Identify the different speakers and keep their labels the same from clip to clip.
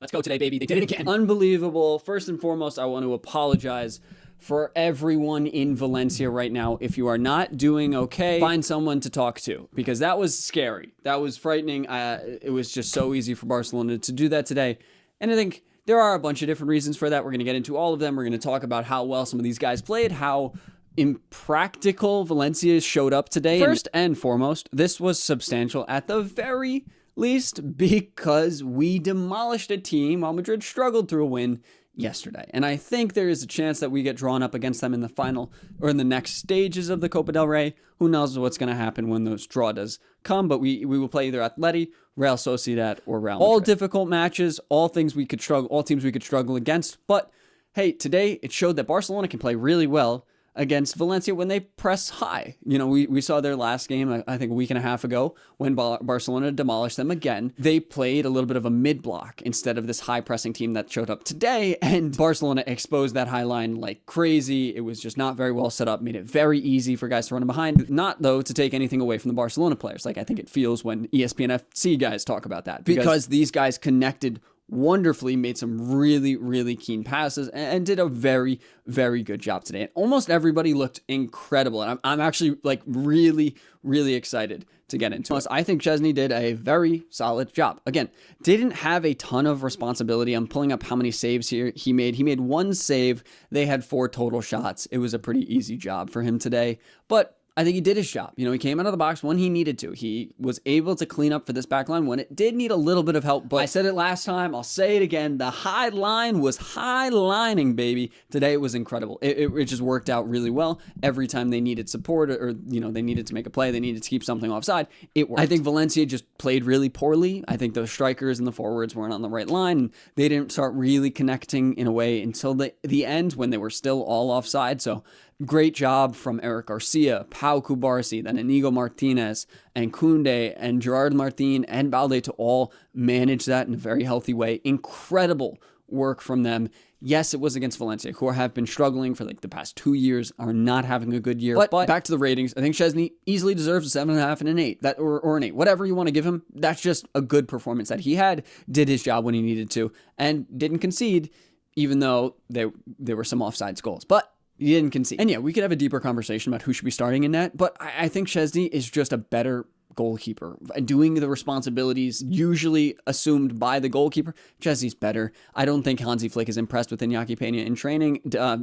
Speaker 1: Let's go today, baby. They did it again.
Speaker 2: Unbelievable. First and foremost, I want to apologize for everyone in Valencia right now. If you are not doing okay, find someone to talk to, because that was scary. That was frightening. It was just so easy for Barcelona to do that today. And I think there are a bunch of different reasons for that. We're going to get into all of them. We're going to talk about how well some of these guys played, how impractical Valencia showed up today. First and foremost, this was substantial at the very least because we demolished a team while Madrid struggled through a win yesterday. And I think there is a chance that we get drawn up against them in the final or in the next stages of the Copa del Rey. Who knows what's going to happen when those draw does come, but we will play either Atleti, Real Sociedad, or Real Madrid. All difficult matches, all teams we could struggle against. But hey, today it showed that Barcelona can play really well against Valencia when they press high. You know, we saw their last game, I think a week and a half ago, when Barcelona demolished them again. They played a little bit of a mid-block instead of this high-pressing team that showed up today, and Barcelona exposed that high line like crazy. It was just not very well set up, made it very easy for guys to run behind. Not, though, to take anything away from the Barcelona players, like I think it feels when ESPN FC guys talk about that, because these guys connected wonderfully, made some really keen passes, and did a very good job today. And almost everybody looked incredible, and I'm actually like really excited to get into it. I think Chesney did a very solid job. Again, didn't have a ton of responsibility. I'm pulling up how many saves he made. He made one save. They had 4 total shots. It was a pretty easy job for him today, but I think he did his job. You know, he came out of the box when he needed to. He was able to clean up for this back line when it did need a little bit of help. But I said it last time, I'll say it again. The high line was high lining, baby. Today it was incredible. It just worked out really well. Every time they needed support or, you know, they needed to make a play, they needed to keep something offside, it worked. I think Valencia just played really poorly. I think the strikers and the forwards weren't on the right line, and they didn't start really connecting in a way until the end when they were still all offside. So great job from Eric Garcia, Pau Cubarsí, then Inigo Martinez, and Koundé, and Gerard Martin, and Balde to all manage that in a very healthy way. Incredible work from them. Yes, it was against Valencia, who have been struggling for like the past 2 years, are not having a good year. But back to the ratings, I think Chesney easily deserves a 7.5 and an 8, or an 8, whatever you want to give him. That's just a good performance that he had, did his job when he needed to, and didn't concede, even though there were some offsides goals. But he didn't concede. And yeah, we could have a deeper conversation about who should be starting in net, but I think Chesney is just a better goalkeeper. Doing the responsibilities usually assumed by the goalkeeper, Chesney's better. I don't think Hansi Flick is impressed with Iñaki Peña in training,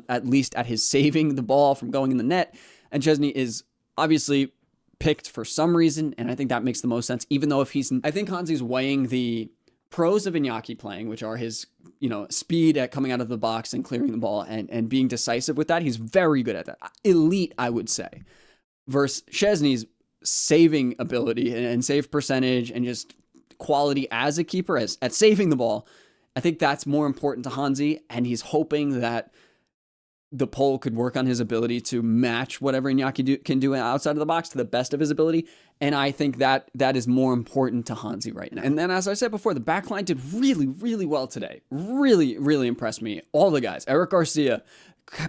Speaker 2: at least at his saving the ball from going in the net. And Chesney is obviously picked for some reason, and I think that makes the most sense, even though I think Hansi's weighing the pros of Iñaki playing, which are his, you know, speed at coming out of the box and clearing the ball and being decisive with that. He's very good at that. Elite, I would say. Versus Chesney's saving ability and save percentage and just quality as a keeper at saving the ball. I think that's more important to Hansi, and he's hoping that the Pole could work on his ability to match whatever Iñaki can do outside of the box to the best of his ability. And I think that is more important to Hansi right now. And then, as I said before, the back line did really well today. Really impressed me. All the guys, Eric Garcia,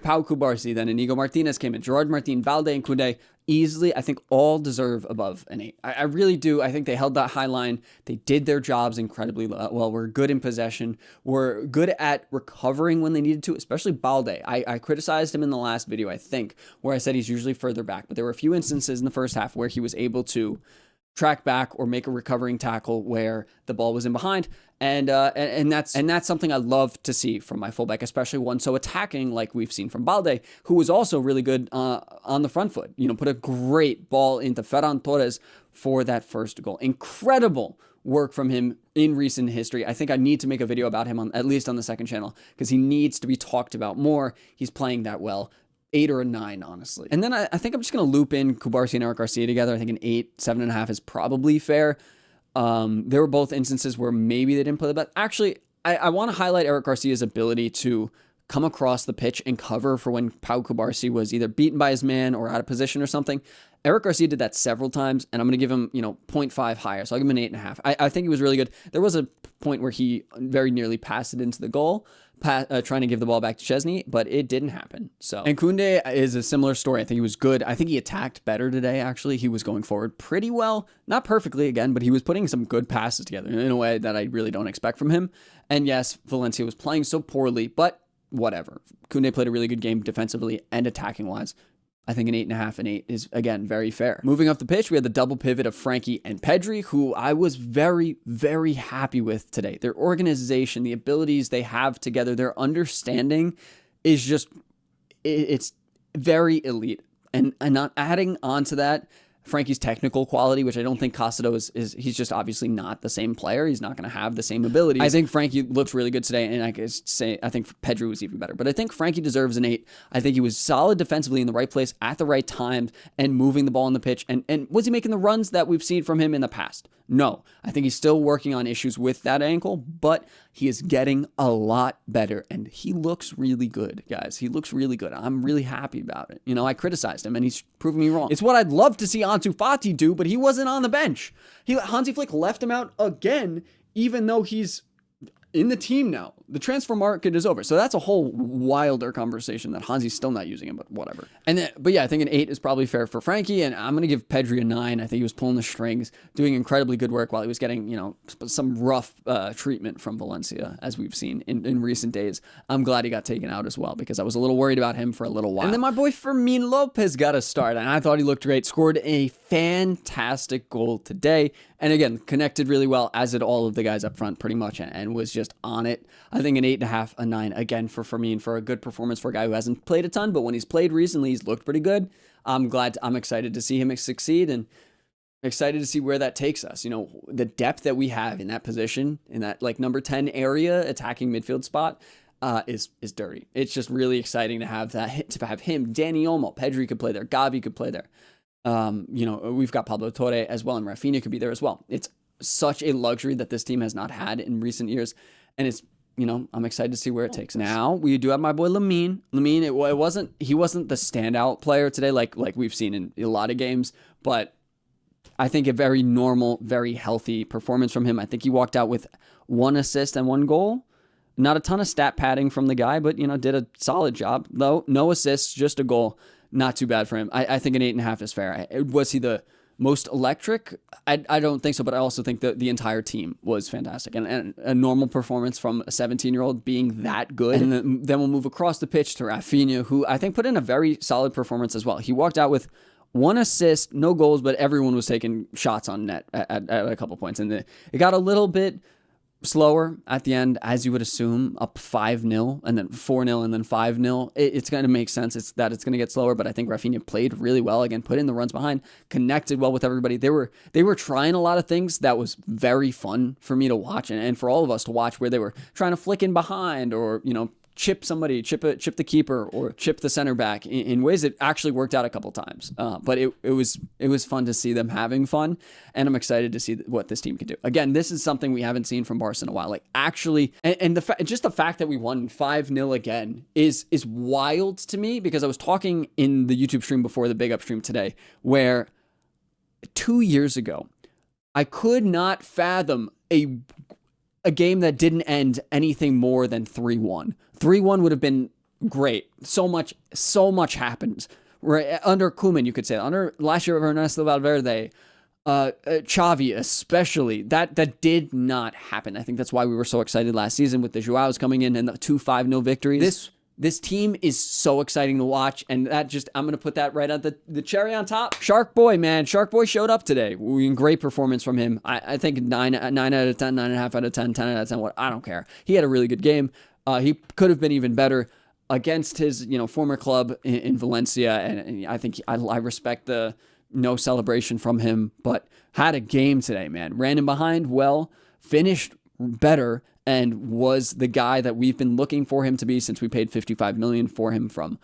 Speaker 2: Pau Cubarsí, then Inigo Martinez came in, Gerard Martin, Balde, and Koundé, easily, I think all deserve above an 8. I really do. I think they held that high line. They did their jobs incredibly well. We're good in possession. We're good at recovering when they needed to, especially Balde. I criticized him in the last video, I think, where I said he's usually further back, but there were a few instances in the first half where he was able to track back or make a recovering tackle where the ball was in behind. And that's something I love to see from my fullback, especially one so attacking like we've seen from Balde, who was also really good on the front foot. You know, put a great ball into Ferran Torres for that first goal. Incredible work from him in recent history. I think I need to make a video about him at least on the second channel, because he needs to be talked about more. He's playing that well. 8 or a 9, honestly. And then I think I'm just going to loop in Cubarsí and Eric Garcia together. I think an 8, 7.5 is probably fair. There were both instances where maybe they didn't play the best. Actually, I want to highlight Eric Garcia's ability to come across the pitch and cover for when Pau Cubarsí was either beaten by his man or out of position or something. Eric Garcia did that several times, and I'm going to give him, 0.5 higher. So I'll give him an 8.5. I think he was really good. There was a point where he very nearly passed it into the goal, trying to give the ball back to Chesney, but it didn't happen. So, and Koundé is a similar story. I think he was good. I think he attacked better today, actually. He was going forward pretty well. Not perfectly, again, but he was putting some good passes together in a way that I really don't expect from him. And yes, Valencia was playing so poorly, but whatever. Koundé played a really good game defensively and attacking-wise. I think an 8.5 and 8 is, again, very fair. Moving up the pitch, we had the double pivot of Frankie and Pedri, who I was very, very happy with today. Their organization, the abilities they have together, their understanding is just, it's very elite. And not adding on to that, Frankie's technical quality, which I don't think Castro is he's just obviously not the same player. He's not going to have the same abilities. I think Frankie looked really good today, and I could say I think Pedri was even better. But I think Frankie deserves an 8. I think he was solid defensively in the right place at the right time and moving the ball on the pitch. And was he making the runs that we've seen from him in the past? No. I think he's still working on issues with that ankle, but he is getting a lot better, and he looks really good, guys. He looks really good. I'm really happy about it. You know, I criticized him, and he's proven me wrong. It's what I'd love to see Ansu Fati do, but he wasn't on the bench. Hansi Flick left him out again, even though he's in the team now. The transfer market is over. So that's a whole wilder conversation that Hansi's still not using him, but whatever. But yeah, I think an 8 is probably fair for Frankie, and I'm going to give Pedri a 9. I think he was pulling the strings, doing incredibly good work while he was getting, you know, some rough treatment from Valencia, as we've seen in recent days. I'm glad he got taken out as well, because I was a little worried about him for a little while. And then my boy Fermin Lopez got a start, and I thought he looked great. Scored a fantastic goal today, and again, connected really well, as did all of the guys up front pretty much, and was just on it. I think an 8.5, a 9, again, for Fermin, for a good performance for a guy who hasn't played a ton, but when he's played recently, he's looked pretty good. I'm excited to see him succeed, and excited to see where that takes us. You know, the depth that we have in that position, in that like number 10 area, attacking midfield spot, is dirty. It's just really exciting to have that, to have him, Dani Olmo, Pedri could play there, Gavi could play there. You know, we've got Pablo Torre as well, and Rafinha could be there as well. It's such a luxury that this team has not had in recent years, and it's, you know, I'm excited to see where it takes us. Now we do have my boy Lamine. Lamine, he wasn't the standout player today, like we've seen in a lot of games, but I think a very normal, very healthy performance from him. I think he walked out with 1 assist and 1 goal. Not a ton of stat padding from the guy, but, you know, did a solid job. Though no assists, just a goal. Not too bad for him. I think an 8.5 is fair. Was he the most electric? I don't think so, but I also think that the entire team was fantastic. And a normal performance from a 17-year-old being that good. And then we'll move across the pitch to Rafinha, who I think put in a very solid performance as well. He walked out with 1 assist, no goals, but everyone was taking shots on net at a couple points. And it got a little bit slower at the end, as you would assume, up 5-0 and then 4-0 and then 5-0. It's going to make sense. It's going to get slower, but I think Rafinha played really well again, put in the runs behind, connected well with everybody. They were trying a lot of things that was very fun for me to watch and for all of us to watch, where they were trying to flick in behind, or, you know, chip somebody, chip the keeper, or chip the center back in ways that actually worked out a couple times. But it was fun to see them having fun, and I'm excited to see what this team can do. Again, this is something we haven't seen from Barça in a while. Like, actually, and just the fact that we won 5-0 again is wild to me, because I was talking in the YouTube stream before the big up stream today, where 2 years ago, I could not fathom a game that didn't end anything more than 3-1. 3-1 would have been great. So much happened. Right under Koeman, you could say. Under last year of Ernesto Valverde, Xavi especially, that did not happen. I think that's why we were so excited last season with the Joaos coming in and the 2-5-0 victories. This team is so exciting to watch, and that just, I'm going to put that right at the cherry on top. SHARKBOY, man. SHARKBOY showed up today. Great performance from him. I think 9 out of 10, 9.5 out of 10, 10 out of 10, what, I don't care. He had a really good game. He could have been even better against his, you know, former club in Valencia, and I think I respect the no celebration from him, but had a game today, man. Ran in behind well, finished better, and was the guy that we've been looking for him to be since we paid $55 million for him from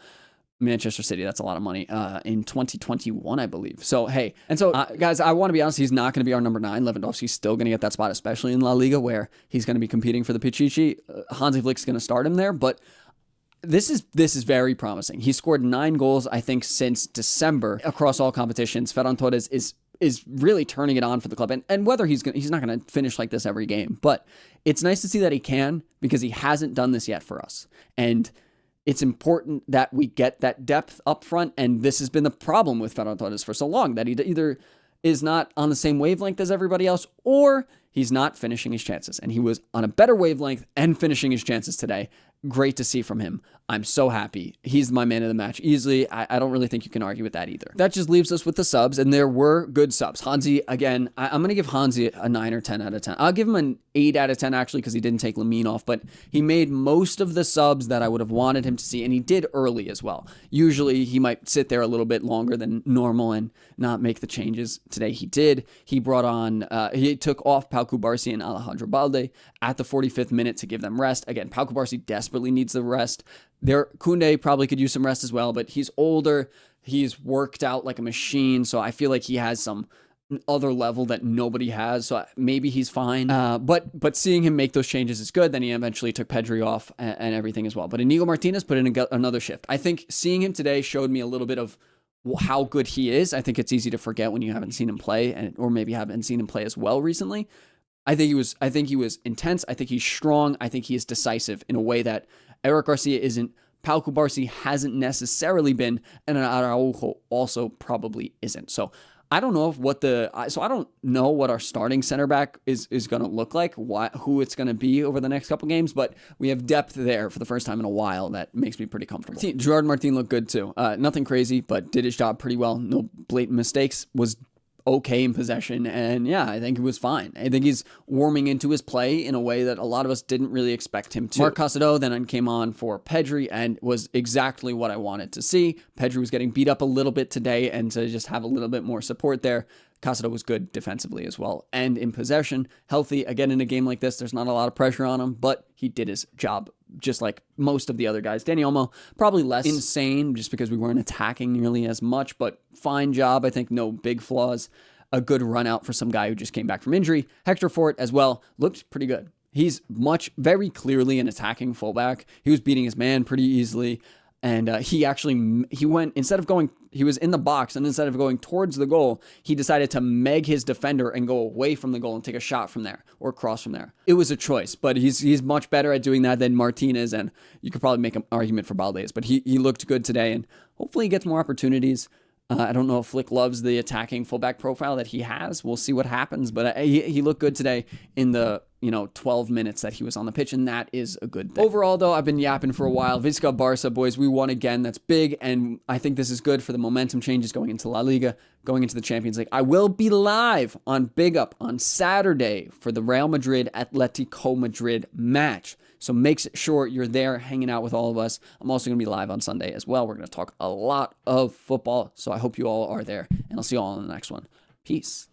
Speaker 2: Manchester City. That's a lot of money in 2021, I believe. So, hey, and so, guys, I want to be honest, he's not going to be our number 9. Lewandowski's still going to get that spot, especially in La Liga, where he's going to be competing for the Pichichi. Hansi Flick's going to start him there, but this is very promising. He scored 9 goals, I think, since December across all competitions. Ferran Torres is is really turning it on for the club. And whether he's not going to finish like this every game, but it's nice to see that he can, because he hasn't done this yet for us. And it's important that we get that depth up front. And this has been the problem with Ferran Torres for so long, that he either is not on the same wavelength as everybody else, or he's not finishing his chances. And he was on a better wavelength and finishing his chances today. Great to see from him. I'm so happy. He's my man of the match easily. I don't really think you can argue with that either. That just leaves us with the subs, and there were good subs. Hansi, again, I'm going to give Hansi a 9 or 10 out of 10. I'll give him an 8 out of 10, actually, because he didn't take Lamine off, but he made most of the subs that I would have wanted him to see, and he did early as well. Usually, he might sit there a little bit longer than normal and not make the changes. Today, he did. He brought on, he took off Pau Cubarsí and Alejandro Balde at the 45th minute to give them rest. Again, Pau Cubarsí desperately needs the rest. Koundé probably could use some rest as well, but he's older. He's worked out like a machine, so I feel like he has some other level that nobody has, so maybe he's fine. But seeing him make those changes is good. Then he eventually took Pedri off and everything as well. But Inigo Martinez put in another shift. I think seeing him today showed me a little bit of how good he is. I think it's easy to forget when you haven't seen him play, or maybe haven't seen him play as well recently. I think he was intense. I think he's strong. I think he is decisive in a way that Eric Garcia isn't. Pau Cubarsí hasn't necessarily been, and Araujo also probably isn't. So I don't know I don't know what our starting center back is going to look like, who it's going to be over the next couple games, but we have depth there for the first time in a while that makes me pretty comfortable. Gerard Martin looked good too. Nothing crazy, but did his job pretty well. No blatant mistakes. Was okay in possession, and yeah, I think it was fine. I think he's warming into his play in a way that a lot of us didn't really expect him to. Marc Casado then came on for Pedri and was exactly what I wanted to see. Pedri was getting beat up a little bit today, and to just have a little bit more support there. Casado was good defensively as well, and in possession, healthy. Again, in a game like this, there's not a lot of pressure on him, but he did his job just like most of the other guys. Dani Olmo, probably less insane just because we weren't attacking nearly as much, but fine job. I think no big flaws. A good run out for some guy who just came back from injury. Hector Fort as well looked pretty good. He's very clearly an attacking fullback. He was beating his man pretty easily. And he went, he was in the box, and instead of going towards the goal, he decided to meg his defender and go away from the goal and take a shot from there or cross from there. It was a choice, but he's much better at doing that than Martinez, and you could probably make an argument for Baldes, but he looked good today, and hopefully he gets more opportunities. I don't know if Flick loves the attacking fullback profile that he has. We'll see what happens, but he looked good today in the 12 minutes that he was on the pitch, and that is a good thing. Overall, though, I've been yapping for a while. Visca Barça, boys, we won again. That's big, and I think this is good for the momentum changes going into La Liga, going into the Champions League. I will be live on Big Up on Saturday for the Real Madrid-Atletico Madrid match. So make sure you're there hanging out with all of us. I'm also going to be live on Sunday as well. We're going to talk a lot of football, so I hope you all are there, and I'll see you all in the next one. Peace.